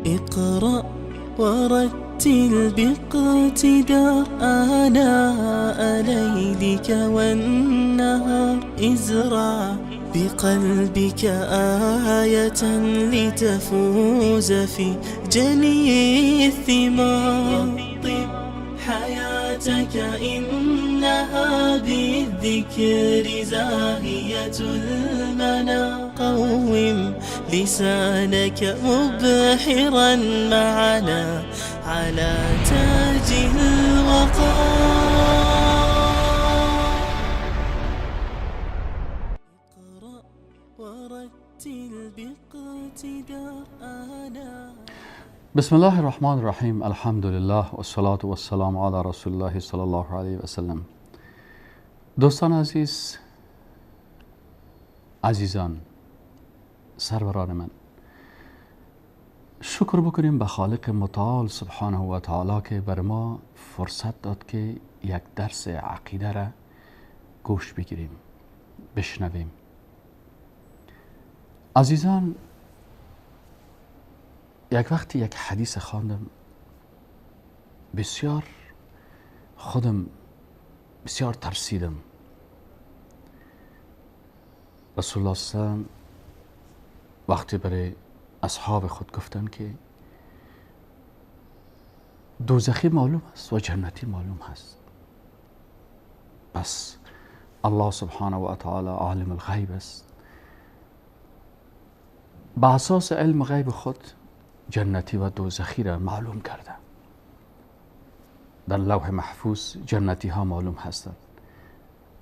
اقرأ ورتل باقتدار آناء ليلك والنهار. ازرع بقلبك آية لتفوز في جني الثمار. طب حياتك إنها بالذكر زاهية المنى. قوم لسانك مبحرا معنا على تاج الوقار. اقرأ ورتل باقتدار آناء. بسم الله الرحمن الرحیم. الحمد لله و الصلاة و السلام علی رسول الله صلی الله علیه و سلم. دوستان عزیز، عزیزان، سروران من، شکر بکنیم به خالق متعال سبحانه و تعالی که بر ما فرصت داد که یک درس عقیده را گوش بگیریم، بشنویم. عزیزان، یک وقتی یک حدیث خواندم، بسیار ترسیدم. رسول الله صلی الله علیه و وقتی برای اصحاب خود گفتن که دوزخی معلوم است و جنتی معلوم است، پس الله سبحانه و تعالی عالم الغیب است، با اساس علم غیب خود جنتی و دوزخی را معلوم کرده. در لوح محفوظ جنتی ها معلوم هستند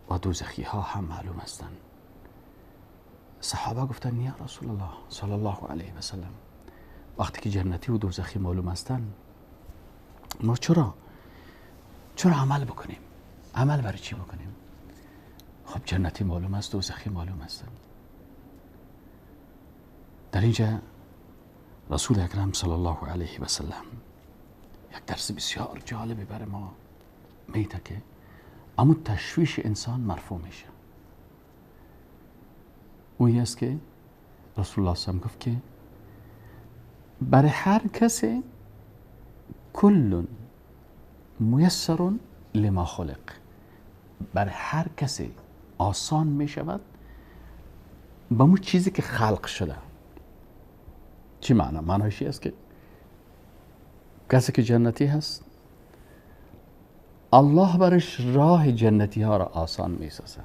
و دوزخی ها هم معلوم هستند. صحابه گفتن یا رسول الله صلی الله علیه و سلم، وقتی که جنتی و دوزخی معلوم هستند، ما چرا عمل بکنیم؟ عمل برای چی بکنیم؟ خب جنتی معلوم است، دوزخی معلوم هستند. در اینجا رسول اکرم صلی الله علیه و سلم یک درس بسیار جالبی برای ما میده که اما تشویش انسان مرفوع میشه. اویی است که رسول الله صلی الله علیه و گفت که برای هر کسی کل میسر لما خلق، برای هر کسی آسان میشود به اون چیزی که خلق شده. چی معنی؟ معنیش است که کسی که جنتی هست، الله برش راه جنتی ها را آسان میسازه،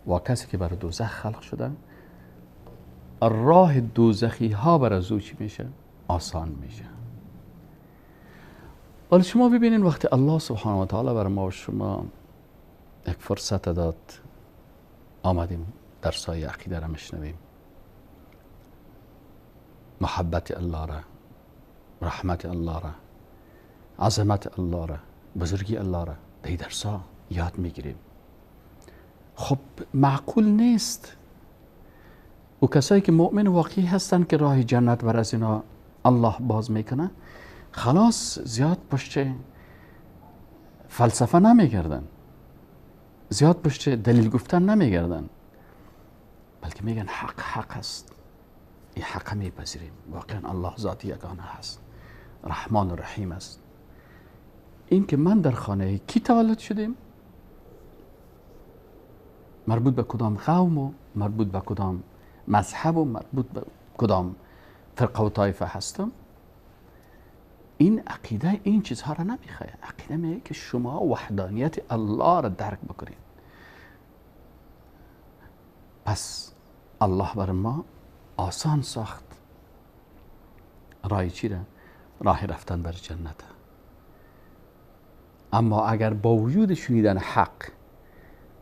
و کسی که برای دوزخ خلق شده، راه دوزخی ها برای او چی میشه؟ آسان میشه. ولی شما ببینین وقتی الله سبحانه و تعالی برای ما و شما یک فرصت داد، آمدیم درسای عقیده را میشنویم، محبت الله را، رحمت الله را، عظمت الله را، بزرگی الله را در درسا یاد میگیریم. خب معقول نیست و کسایی که مؤمن واقعی هستن که راه جنت بر از اینا الله باز میکنه، خلاص زیاد پشت فلسفه نمیگردن، زیاد پشت دلیل گفتن نمیگردن، بلکه میگن حق است، این حق میپذیریم. واقعا الله ذات یگانه هست، رحمان و رحیم است. این که من در خانه کی تولد شدیم، مربوط به کدام قوم و مربوط به کدام مذهب و مربوط به کدام فرقه و طایفه هستم، این عقیده این چیزها را نمیخواه. عقیده میگه که شما وحدانیت الله را درک بکنید. پس الله بر ما آسان ساخت راه چی را؟ راه رفتن بر جنت. اما اگر با وجود شنیدن حق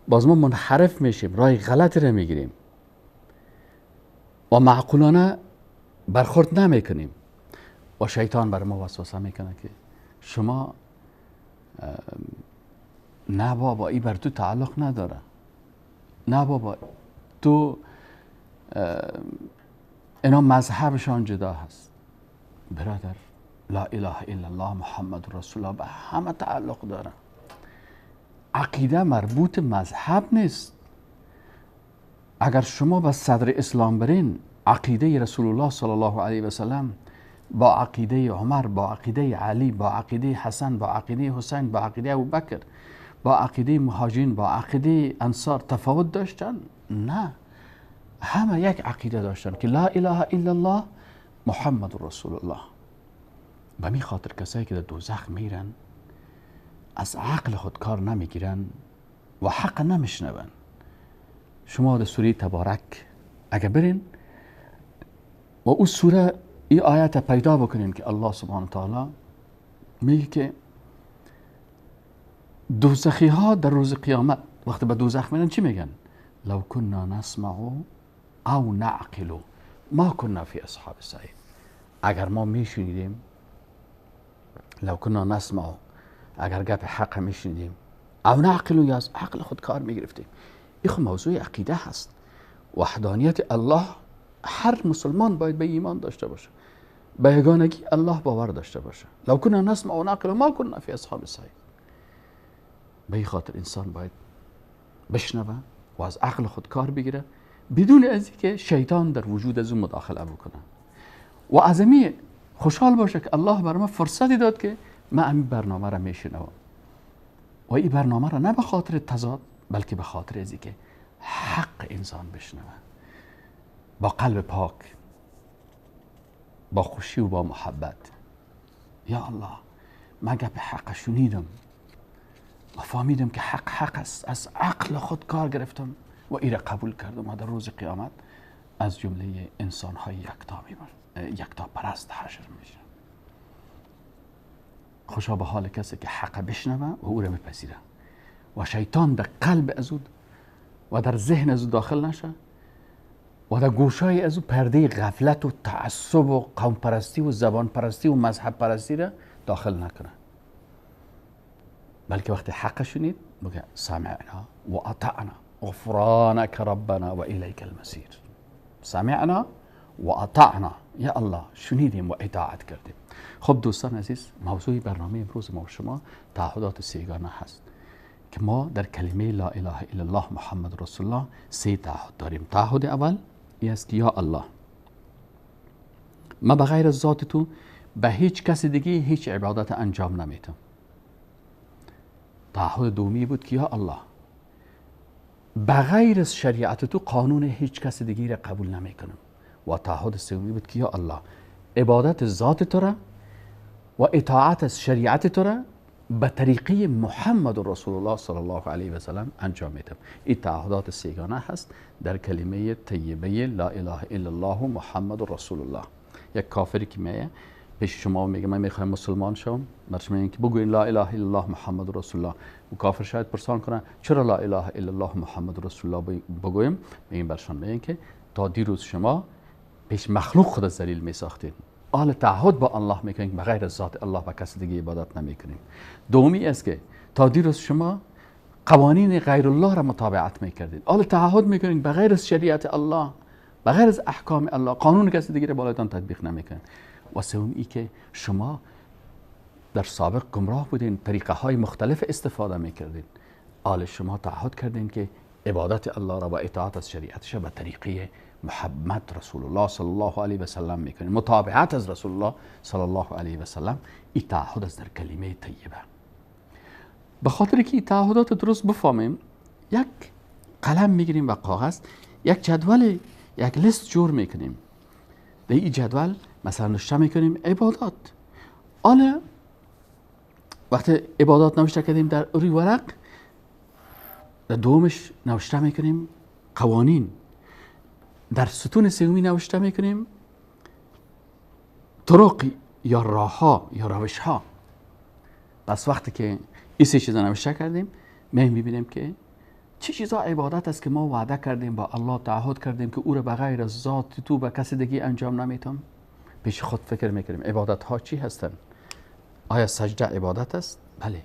باز ما منحرف میشیم، راه غلط را میگیریم و معقولانه برخورد نمیکنیم، و شیطان بر ما وسوسه میکنه که شما نه بابا این بر تو تعلق نداره، نه بابا تو اینا مذهبشان جدا هست. برادر، لا اله الا الله محمد رسول الله به همه تعلق داره. عقیده مربوط مذهب نیست. اگر شما به صدر اسلام برین، عقیده رسول الله صلی الله علیه و سلم با عقیده عمر، با عقیده علی، با عقیده حسن، با عقیده حسین، با عقیده ابوبکر، با عقیده مهاجرین، با عقیده انصار تفاوت داشتن؟ نه، همه یک عقیده داشتن که لا اله الا الله محمد رسول الله. به می خاطر کسایی که در دوزخ میرن از عقل خود کار نمیگیرن و حق نمیشنون. شما در سوره تبارک اگه برین و اون سوره این آیت پیدا بکنین که الله سبحانه تعالی میگه که دوزخی ها در روز قیامت وقتی به دوزخ میرن چی میگن؟ لو كنا نسمع او نعقل ما كنا فی اصحاب السعیر. اگر ما میشنیدیم، لو كنا نسمع، اگر گپ حق میشنیدیم، او نعقل یا از عقل خود کار میگرفتیم. این خود موضوع عقیده هست. وحدانیت الله هر مسلمان باید به ایمان داشته باشه، به یگانگی الله باور داشته باشه. لو كنا نسمع و نعقل ما كنا فی اصحاب السعیر. به این خاطر انسان باید بشنوه و از عقل خود کار بگیره بدون از اینکه شیطان در وجود از اون مداخله بکنه و از این خوشحال باشه که الله برای ما فرصتی داد که من این برنامه را میشنوم و این برنامه را نه به خاطر تضاد بلکه به خاطر از اینکه حق انسان بشنوه با قلب پاک، با خوشی و با محبت. یا الله من گپ حق شنیدم و فهمیدم که حق است، از عقل خود کار گرفتم و این را قبول کردم و در روز قیامت از جمله انسان های یکتا پرست حشر میشه. خوشا به حال کسی که حق بشنوه و او را بپذیره و شیطان در قلب از او و در ذهن از او داخل نشه و در گوشای از او پرده غفلت و تعصب و قوم پرستی و زبان پرستی و مذهب پرستی را داخل نکنه، بلکه وقتی حق شنید بگه سمعنا و اطعنا غفرانک ربنا و الیک المصیر. سمعنا و اطعنا، یا الله شنیدیم و اطاعت کردیم. خب دوستان عزیز، موضوع برنامه امروز ما و شما تعهدات سیگانه هست که ما در کلمه لا اله الا الله محمد رسول الله 3 تعهد داریم. تعهد اول این است که یا الله من بغیر از ذات تو به هیچ کس دیگه هیچ عبادت انجام نمیدم. تعهد دومی بود که یا الله بغیر از شریعت تو قانون هیچ کس دیگه را قبول نمیکنم. و تعهد سومی بود که یا الله عبادت ذات تو را و اطاعت از شریعت تو را به طریقه محمد رسول الله صلی الله علیه و سلم انجام میدم. این تعهدات سیگانه هست در کلمه طیبه لا اله الا الله محمد رسول الله. یک کافری که میگه پیش شما میگه من میخوایم مسلمان شم، برش میگن که بگوین لا اله الا الله محمد رسول الله. و کافر شاید پرسان کنه چرا لا اله الا الله محمد رسول الله بگویم؟ میگن برشان میگن که تا دیروز شما پیش مخلوق خود ذلیل میساختین، حال تعهد با الله میکنین بغیر از ذات الله و کسی دیگه عبادت نمیکنین. دومی است که تا دیروز شما قوانین غیر الله را متابعت میکردین، حال تعهد میکنین بغیر از شریعت الله، بغیر از احکام الله قانون کسی دیگه را بالاتان تطبیق نمیکنین. و سومی که شما در سابق گمراه بودین، طریقه های مختلف استفاده میکردین، حال شما تعهد کردین که عبادت الله را و اطاعت از شریعتش به طریقه محمد رسول الله صلی الله علیه و سلم میکنین، متابعت از رسول الله صلی الله علیه و سلم. این تعهد است در کلمه طیبه. به خاطر که این تعهدات درست بفهمیم، یک قلم میگیریم و کاغذ، یک جدول، یک لیست جور میکنیم. در این جدول مثلا نوشته میکنیم عبادات. حالا وقتی عبادات نوشته کردیم در روی ورق، در دومش نوشته میکنیم قوانین، در ستون سومی نوشته میکنیم طرق یا راهها یا روشها. پس وقتی که این 3 چیزا نوشته کردیم میبینیم که چه چیزا عبادت است که ما وعده کردیم با الله، تعهد کردیم که او را بغیر از ذات تو به کسی دیگه انجام نمیتم. پیش خود فکر میکنیم عبادت ها چی هستن؟ آیا سجده عبادت است؟ بله.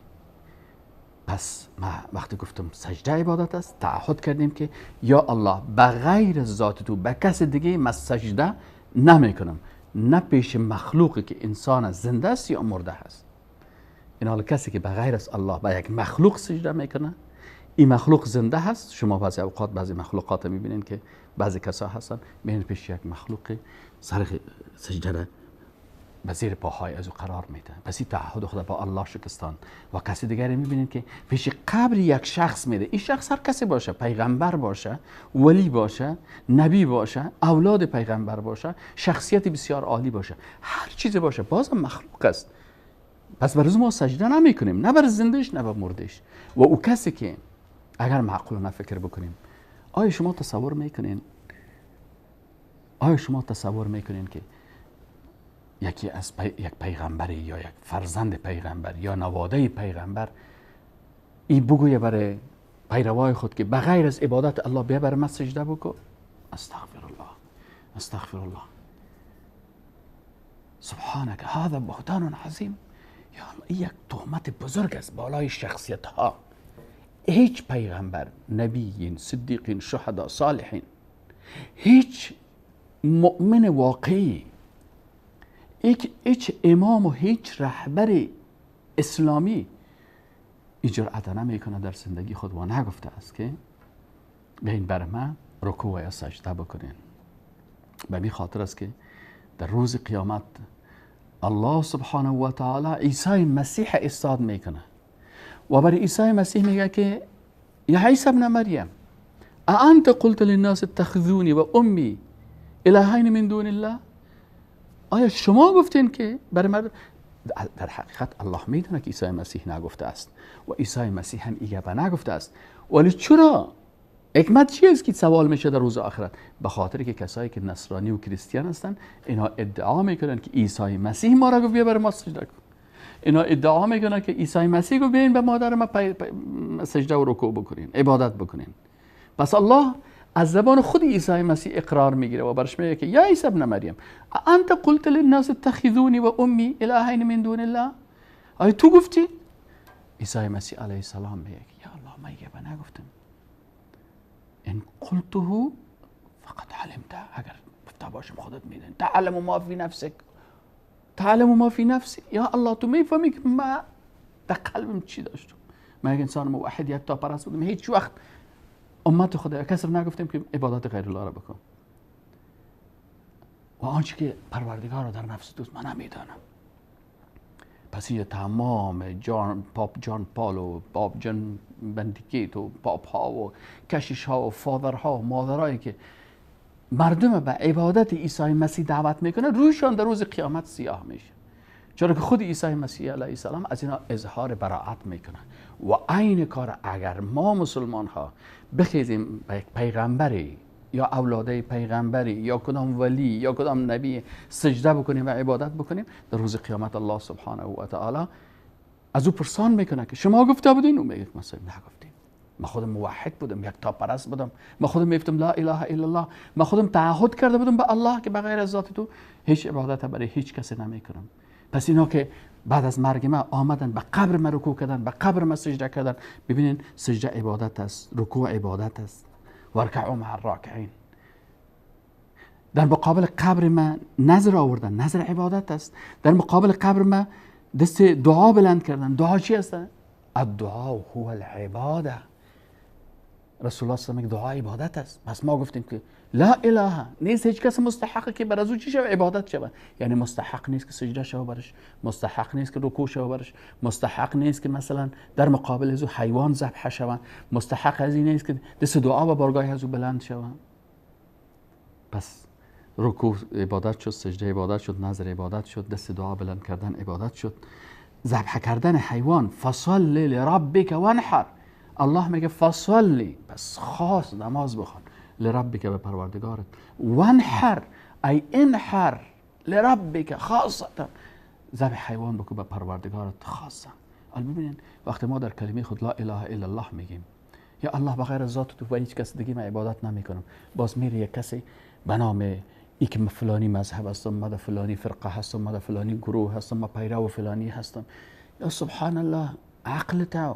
پس ما وقتی گفتم سجده عبادت است، تعهد کردیم که یا الله بغیر از ذات تو به کسی دیگه من سجده نمیکنم، نه پیش مخلوقی که انسان زنده است یا مرده است. این حال کسی که بغیر از الله به یک مخلوق سجده میکنه، این مخلوق زنده هست. شما بعضی اوقات بعضی مخلوقات میبینین که بعضی کسا هستن میبینین پیش یک مخلوق سر سجده را به زیر پاهای از او قرار میده. پس این تعهد خدا با الله شکستان. و کسی دیگری میبینید که پیش قبر یک شخص میده. این شخص هر کسی باشه، پیغمبر باشه، ولی باشه، نبی باشه، اولاد پیغمبر باشه، شخصیت بسیار عالی باشه، هر چیزی باشه، بازم مخلوق است. پس برای ما سجده نمی کنیم، نه بر زندهش نه بر مردش. و او کسی که اگر معقولانه فکر بکنیم، آیا شما تصور میکنین که یکی از یک پیغمبری یا یک فرزند پیغمبر یا نواده پیغمبر این بگویه برای پیروای خود که بغیر از عبادت الله بیا برای من سجده بکن؟ استغفر الله سبحانك هذا بهتان عظیم. یا الله یک تهمت بزرگ است بالای شخصیت ها. هیچ پیغمبر، نبیین، صدیقین، شهدا، صالحین، هیچ مؤمن واقعی، هیچ امام و هیچ رهبر اسلامی این جرأت نمیکنه در زندگی خود و نگفته است که بیاین بر من رکوع یا سجده بکنین. به این خاطر است که در روز قیامت الله سبحانه و تعالی عیسی مسیح استاد میکنه و برای عیسی مسیح میگه که یا عیسی ابن مریم اانت قلت للناس اتخذوني و امی الهین من دون الله؟ آیا شما گفتین که برای مردم؟ در حقیقت الله میدونه که عیسی مسیح نگفته است و عیسی مسیح هم ایگه نگفته است. ولی چرا؟ حکمت چی است که سوال میشه در روز آخرت؟ به خاطر که کسایی که نصرانی و کریستیان هستن اینا ادعا میکنن که عیسی مسیح ما را گفت بیا بر ما سجده کن. اینا ادعا میکنن که عیسی مسیح گفت بیاین به مادر ما سجده و رکوع بکنین، عبادت بکنین. پس الله از زبان خود عیسی مسیح اقرار میگیره و برش میگه که یا عیسی ابن مریم انت قلت للناس اتخذوني و امی الهین من دون الله؟ آیا تو گفتی؟ عیسی مسیح علیه السلام میگه یا الله من یه نگفتم. ان قلته فقط علمته، اگر گفته باشم خودت میدونی. تعلم ما فی نفسک، تعلم ما فی نفسی. یا الله تو میفهمی که من در قلبم چی داشتم. من یک انسان موحد یکتا پرست بودم، هیچ وقت امت خدا کسی نگفتیم که عبادت غیر الله را بکن. و آنچه که پروردگار را در نفس دوست من نمیدانم. پس این تمام پاپ جان پال و پاپ جان بندیکیت و پاپ ها و کشیش ها و فادر ها و مادرهایی که مردم به عبادت عیسی مسیح دعوت میکنه رویشان در روز قیامت سیاه میشه. چرا که خود عیسی مسیح علیه السلام از اینا اظهار براءت میکنه. و عین کار اگر ما مسلمان ها بخیزیم به یک پیغمبری یا اولاده پیغمبری یا کدام ولی یا کدام نبی سجده بکنیم و عبادت بکنیم، در روز قیامت الله سبحانه و تعالی از او پرسان میکنه که شما گفته بودین؟ او میگه مثلا نگفتیم، من خودم موحد بودم، یک تا پرست بودم، من خودم میگفتم لا اله الا الله، من خودم تعهد کرده بودم به الله که بغیر از ذات تو هیچ عبادت برای هیچ کسی نمیکنم. پس اینا که بعد از مرگ ما آمدن به قبر ما رکوع کردن، به قبر ما سجده کردن، ببینین سجده عبادت است، رکوع عبادت است. ورکعوا مع الراکعین. در مقابل قبر ما نظر آوردن، نظر عبادت است. در مقابل قبر ما دست دعا بلند کردن. دعا چی است؟ الدعاء هو العباده. رسول الله صلی الله علیه و آله دعا عبادت است. پس ما گفتیم که لا اله، نیست هیچ کس مستحق که بر از او چی شود؟ عبادت شود. یعنی مستحق نیست که سجده شود برش، مستحق نیست که رکوع شود برش، مستحق نیست که مثلا در مقابل از او حیوان ذبح شود، مستحق از این نیست که دست دعا به بارگاه از او بلند شود. پس رکوع عبادت شد، سجده عبادت شد، نظر عبادت شد، دست دعا بلند کردن عبادت شد، ذبح کردن حیوان. فصل لربک وانحر. الله میگه فصلی، پس خاص نماز بخوان، لربک به پروردگارت، وانحر ای انحر لربک خاصتا، ذبح حیوان بکن به پروردگارت خاصا. حالا ببینین وقتی ما در کلمه خود لا اله الا الله میگیم، یا الله بغیر از ذات تو و هیچ کس دیگه من عبادت نمیکنم، باز میره یک کسی به نام ای که فلانی مذهب هستم، ما فلانی فرقه هستم، ما فلانی گروه هستم، ما پیرو فلانی هستم. یا سبحان الله، عقلت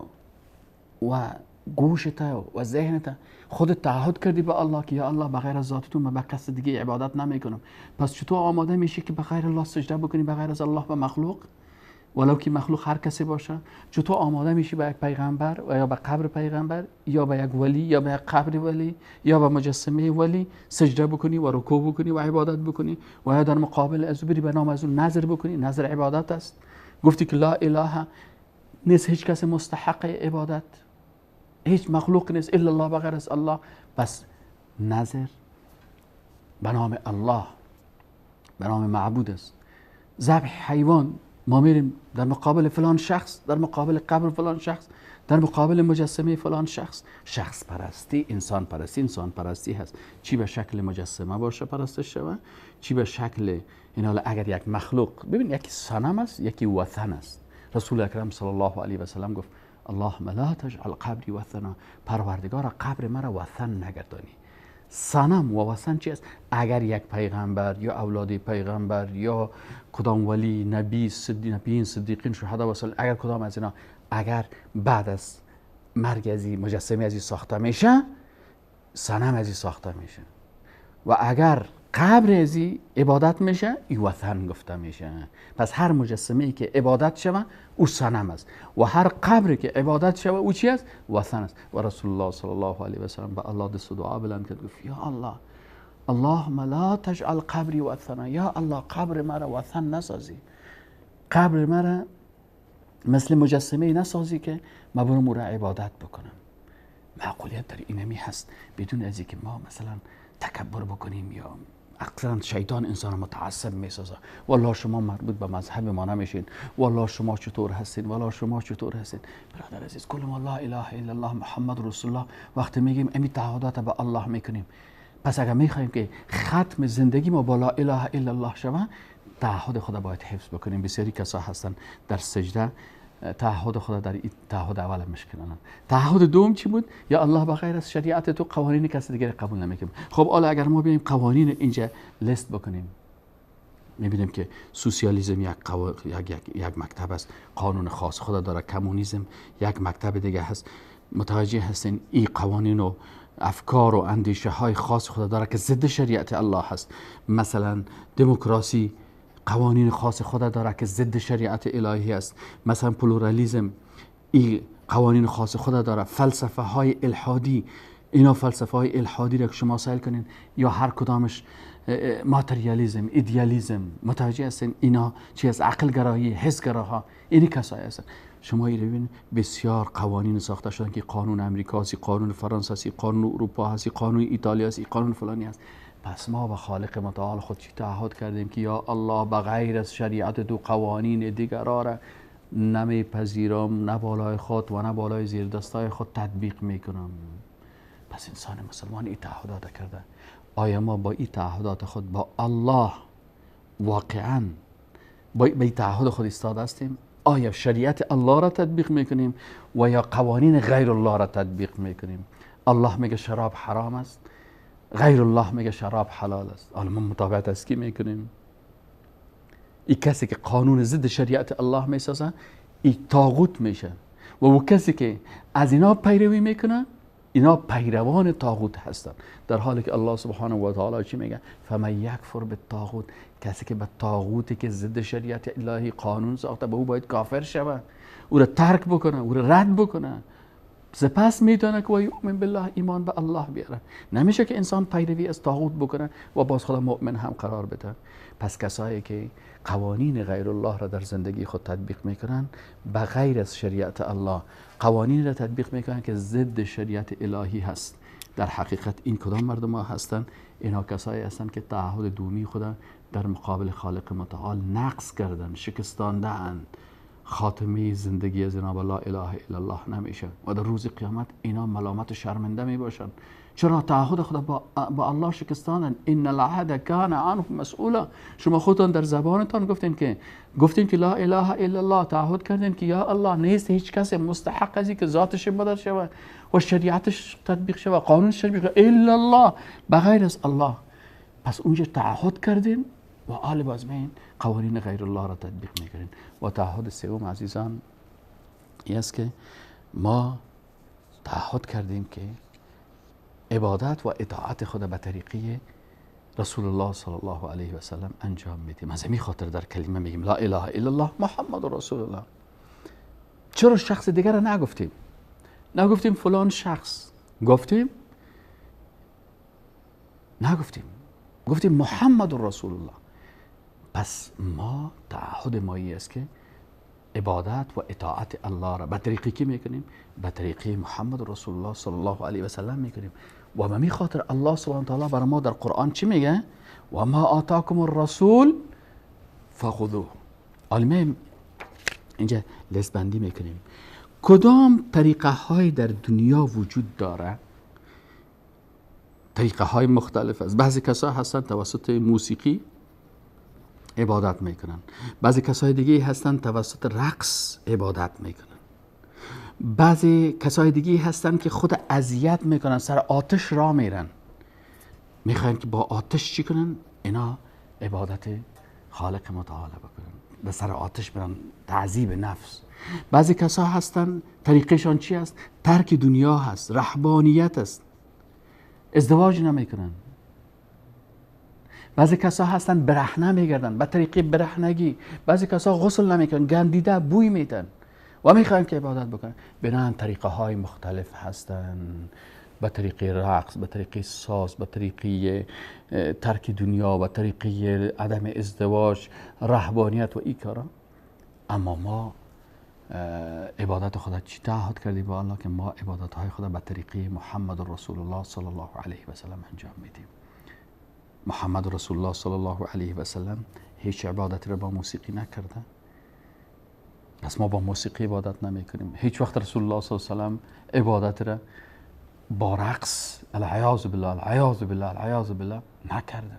و گوشت و ذهنت خودت تعهد کردی به الله که یا الله بغیر از ذات تو من به کس دیگه عبادت نمیکنم. پس چطور آماده میشی که بغیر الله سجده بکنی، بغیر از الله به مخلوق؟ ولو که مخلوق هر کسی باشه. چطور آماده میشی به یک پیغمبر و یا به قبر پیغمبر یا به یک ولی یا به یک قبر ولی یا به مجسمه ولی سجده بکنی و رکوع بکنی و عبادت بکنی و یا در مقابل از بری به نام از اون نظر بکنی؟ نظر عبادت است. گفتی که لا اله نیست هیچ کس مستحق عبادت، هیچ مخلوق نیست الا الله بغیر از الله. پس نظر به نام الله، به نام معبود است. ذبح حیوان، ما میریم در مقابل فلان شخص، در مقابل قبر فلان شخص، در مقابل مجسمه فلان شخص. شخص پرستی، انسان پرستی، انسان پرستی هست. چی به شکل مجسمه باشه پرستش شوه، چی به شکل این. اگر یک مخلوق، ببین یکی صنم است یکی وثن است. رسول اکرم صلی الله علیه و سلم گفت اللهم لا تجعل قبری وثنا، پروردگار قبر مرا وثن نگردانی. صنم و وثن چی است؟ اگر یک پیغمبر یا اولاد پیغمبر یا کدام ولی نبی نبیین صدیقین شهدا و صالحین، اگر کدام از اینا اگر بعد از مرگ ازی مجسمه ازی ساخته میشه، صنم ازی ساخته میشه. و اگر قبر ازی عبادت میشه، ای وثن گفته میشه. پس هر مجسمه ای که عبادت شوه او صنم است و هر قبری که عبادت شوه او چی است؟ وثن است. و رسول الله صلی الله علیه و سلم به الله دست دعا بلند کرد، گفت یا الله اللهم لا تجعل قبری وثنا، یا الله قبر مرا وثن نسازی، قبر مرا مثل مجسمه نسازی که ما برم او را عبادت بکنم. معقولیت در اینمی هست بدون از اینکه ما مثلا تکبر بکنیم یا اکثرا شیطان انسان متعصب میسازه. والله شما مربوط به مذهب ما نمیشین، والله شما چطور هستین، والله شما چطور هستین. برادر عزیز، کل ما لا اله الا الله محمد رسول الله وقتی میگیم امی تعهدات به الله میکنیم. پس اگر میخوایم که ختم زندگی ما با لا اله الا الله شوه، تعهد خدا باید حفظ بکنیم. بسیاری کسا هستن در سجده تعهد خدا در این تعهد اول مشکنن. تعهد دوم چی بود؟ یا الله بغیر از شریعت تو قوانین کسی دیگه قبول نمیکنیم. خب حالا اگر ما بیایم قوانین اینجا لیست بکنیم، میبینیم که سوسیالیسم یک مکتب است، قانون خاص خدا داره. کمونیسم یک مکتب دیگه هست. متوجه هستین این قوانین و افکار و اندیشه های خاص خدا داره که ضد شریعت الله هست. مثلا دموکراسی قوانین خاص خدا داره که ضد شریعت الهی است. مثلا پلورالیسم این قوانین خاص خدا داره. فلسفه های الحادی، اینا فلسفه های الحادی را که شما سائل کنین یا هر کدامش ماتریالیسم، ایدئالیسم، متوجه هستین اینا چی از عقل گرایی، حس گراها، اینی کسایی هستن. شما این ببین بسیار قوانین ساخته شدن که قانون امریکا هستی، قانون فرانسه هستی، قانون اروپا هستی، قانون ایتالیا هستی، قانون فلانی هست. پس ما به خالق متعال خود چی تعهد کردیم که یا الله بغیر از شریعت تو قوانین دیگرها را نمیپذیرم، نه بالای خود و نه بالای زیر دستای خود تطبیق میکنم. پس انسان مسلمان این تعهدات کرده. آیا ما با این تعهدات خود با الله واقعا با این تعهد خود ایستاده هستیم؟ آیا شریعت الله را تطبیق میکنیم و یا قوانین غیر الله را تطبیق میکنیم؟ الله میگه شراب حرام است، غیر الله میگه شراب حلال است. حالا ما مطابقت از کی میکنیم؟ این کسی که قانون ضد شریعت الله میسازه این طاغوت میشه و او کسی که از اینا پیروی میکنه اینا پیروان طاغوت هستند. در حالی که الله سبحانه و تعالی چی میگه؟ فمن یکفر بالطاغوت، کسی که به طاغوتی که ضد شریعت الهی قانون ساخته به او باید کافر شود، او را ترک بکنه، او را رد بکنه. سپس میتونه که یؤمن بالله، ایمان به الله بیاره. نمیشه که انسان پیروی از طاغوت بکنه و باز خدا مؤمن هم قرار بده. پس کسایی که قوانین غیر الله را در زندگی خود تطبیق میکنن، به غیر از شریعت الله قوانین را تطبیق میکنن که ضد شریعت الهی هست، در حقیقت این کدام مردم ها هستن؟ اینا کسایی هستن که تعهد دومی خدا در مقابل خالق متعال نقض کردن، شکستاندن. خاتمه زندگی از جناب لا اله الا الله نمیشه و در روز قیامت اینا ملامت و شرمنده میباشن. چرا؟ تعهد خدا با الله شکستانن. ان العهد کان عنه مسئولا. شما خودتان در زبانتان گفتین که لا اله الا الله، تعهد کردین که یا الله نیست هیچ کس مستحق ازی که ذاتش بدر شود و شریعتش تطبیق شود، قانونش تطبیق الا الله، بغیر از الله. پس اونجا تعهد کردین و آل بازمین قوانین غیر الله را تطبیق میکنین. و تعهد سوم عزیزان این است که ما تعهد کردیم که عبادت و اطاعت خدا به طریقه رسول الله صلی الله علیه و سلم انجام میدیم. از همین خاطر در کلمه میگیم لا اله الا الله محمد رسول الله. چرا شخص دیگر رو نگفتیم؟ نگفتیم فلان شخص، گفتیم نگفتیم، گفتیم محمد رسول الله. پس ما تعهد مایی است که عبادت و اطاعت الله را به طریقی که میکنیم؟ به طریقی محمد رسول الله صلی الله علیه و سلم میکنیم. و به می خاطر الله سبحانه و تعالی برای ما در قرآن چی میگه؟ و ما آتاکم الرسول فخذوه. علمه اینجا لیست بندی میکنیم کدام طریقه های در دنیا وجود داره. طریقه های مختلف است. بعضی کسا هستن توسط موسیقی عبادت میکنن، بعضی کسای دیگه هستن توسط رقص عبادت میکنن، بعضی کسای دیگه هستن که خود اذیت میکنن، سر آتش را میرن، میخواین که با آتش چی کنن؟ اینا عبادت خالق متعال بکنن، به سر آتش برن، تعذیب نفس. بعضی کسا هستن طریقشان چی است؟ ترک دنیا هست، رهبانیت است، ازدواج نمیکنن. بعضی کسا هستن برهنه میگردن، به طریق برهنگی. بعضی کسا غسل نمیکنن، گندیده بوی میدن و میخواین که عبادت بکنن. بنان طریقه های مختلف هستن، به طریق رقص، به طریق ساز، به طریق ترک دنیا، به طریق عدم ازدواج، رهبانیت و این کارا. اما ما عبادت خدا چی تعهد کردیم با الله که ما عبادت های خدا به طریق محمد رسول الله صلی الله علیه و سلم انجام میدیم. محمد رسول الله صلی الله علیه و سلم هیچ عبادتی را با موسیقی نکرده، پس ما با موسیقی عبادت نمی کنیم. هیچ وقت رسول الله صلی الله علیه و سلم عبادت را با رقص العیاذ بالله العیاذ بالله العیاذ بالله نکرده.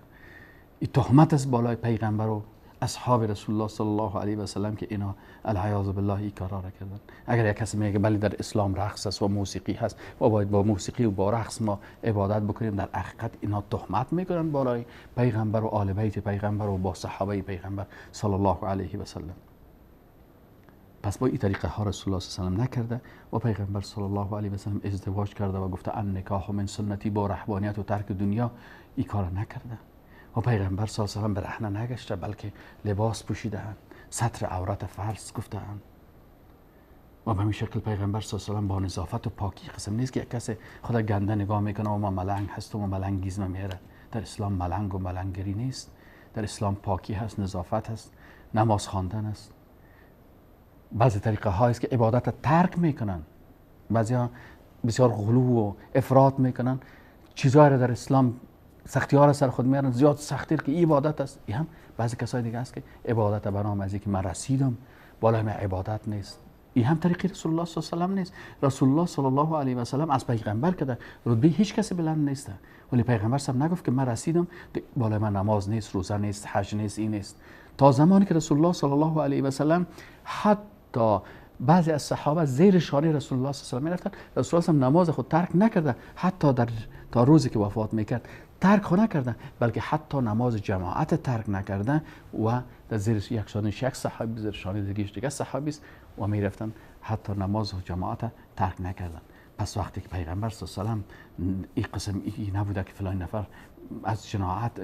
این تهمت است بالای پیغمبر و اصحاب رسول الله صلی الله علیه و سلم که اینا العیاذ بالله این کارا را کردن. اگر یک کسی میگه بله در اسلام رقص است و موسیقی هست و باید با موسیقی و با رقص ما عبادت بکنیم، در حقیقت اینا تهمت میکنن بالای پیغمبر و آل بیت پیغمبر و با صحابه پیغمبر صلی الله علیه و سلم. پس با این طریقه ها رسول الله صلی الله علیه و سلم نکرده و پیغمبر صلی الله علیه و سلم ازدواج کرده و گفته ان نکاح من سنتی، با رهبانیت و ترک دنیا این کار نکرده. و پیغمبر صلی الله علیه و سلم برهنه نگشته، بلکه لباس پوشیده‌اند، ستر عورت فرض گفته‌اند. و به این شکل پیغمبر صلی الله علیه و سلم با نظافت و پاکی، قسم نیست که یک کسی خدا گنده نگاه میکنه و ما ملنگ هست و ما ملنگیزم میاره. در اسلام ملنگ و ملنگری نیست. در اسلام پاکی هست، نظافت هست، نماز خواندن است. بعضی طریقه هایی است که عبادت ترک میکنن، بعضیا بسیار غلو و افراط میکنن، چیزایی را در اسلام سختی ها را سر خود میارن، زیاد سختی که این عبادت است. این هم بعضی کسای دیگه است که عبادت به نام از اینکه من رسیدم بالای من عبادت نیست. این هم طریق رسول الله صلی الله علیه و سلم نیست. رسول الله صلی الله علیه و سلم از پیغمبر که رتبه هیچ کسی بلند نیست، ولی پیغمبر صلی نگفت که من رسیدم بالای من نماز نیست، روزه نیست، حج نیست، این نیست. تا زمانی که رسول الله صلی الله علیه و سلم حتی بعضی از صحابه زیر شانه رسول الله صلی الله علیه و سلم میرفتن، رسول الله صلی نماز خود ترک نکرده، حتی تا روزی که وفات میکرد ترک خود نکردن، بلکه حتی نماز جماعت ترک نکردن و در زیر یک شانه یک صحابی، زیر شانه دیگه صحابی است و میرفتن، حتی نماز جماعت ترک نکردن. پس وقتی که پیغمبر صلی الله علیه و سلم این قسم ای نبوده که فلان نفر از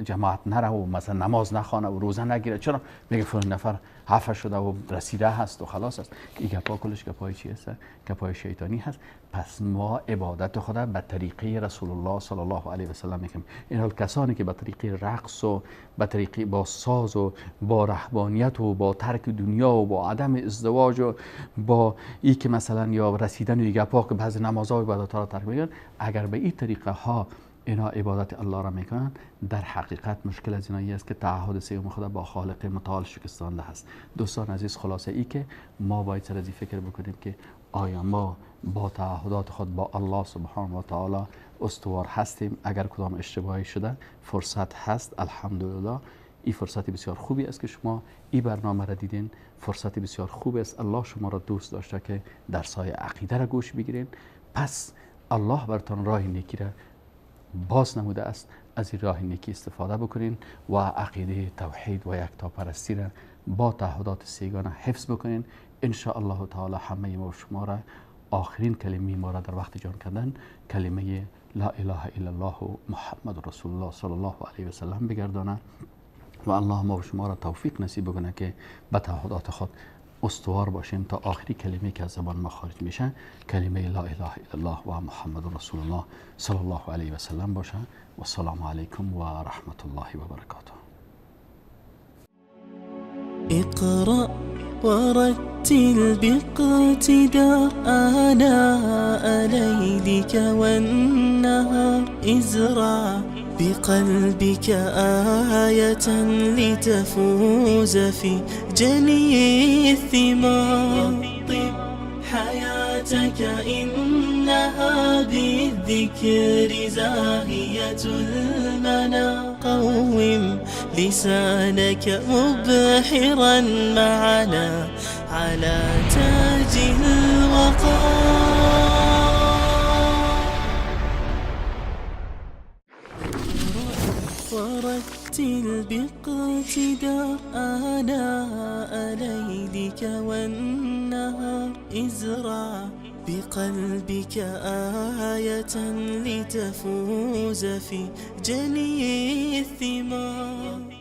جماعت نره و مثلا نماز نخوانه و روزه نگیره، چرا میگه فلان نفر حفظ شده و رسیده هست و خلاص است. این گپا کلش گپای چی هست؟ گپای شیطانی هست. پس ما عبادت خدا به طریقه رسول الله صلی الله علیه و سلم میکنیم. این حال کسانی که به طریقه رقص و به طریقه با ساز و با رهبانیت و با ترک دنیا و با عدم ازدواج و با این که مثلا یا رسیدن و گپا که بعضی نمازها و عبادت‌ها را ترک میکنن، اگر به این طریقه ها اینا عبادت الله را میکنن، در حقیقت مشکل از اینایی است که تعهد سیوم خدا با خالق متعال شکستانده هست. دوستان عزیز، خلاصه ای که ما باید سر از فکر بکنیم که آیا ما با تعهدات خود با الله سبحانه و تعالی استوار هستیم؟ اگر کدام اشتباهی شده فرصت هست، الحمدلله این فرصت بسیار خوبی است که شما این برنامه را دیدین. فرصت بسیار خوبی است، الله شما را دوست داشته که درس‌های عقیده را گوش بگیرین. پس الله براتون راه نیکی را باز نموده است، از این راه نیکی استفاده بکنین و عقیده توحید و یکتاپرستی را با تعهدات سیگانه حفظ بکنین. ان شاء الله تعالی همه ما و شما را آخرین کلمه ما را در وقت جان کردن کلمه لا اله الا الله محمد رسول الله صلی الله علیه و سلم بگردانند و الله ما و شما را توفیق نصیب بکنه که به تعهدات خود استوار باشیم تا آخری کلمه که از زبان ما خارج میشه کلمه لا اله الا الله و محمد رسول الله صلی الله علیه و سلم باشه. و السلام علیکم و رحمت الله و برکاته. اقرأ ورتل باقتدار آناء ليلك والنهار ازرع بقلبك آية لتفوز في جني الثمار. طب حياتك إنها بالذكر زاهية المنى. قوم لسانك مبحرا معنا على تاج الوقار. ورتل باقتدار آناء ليلك والنهار ازرع بقلبك آية لتفوز في جني الثمار.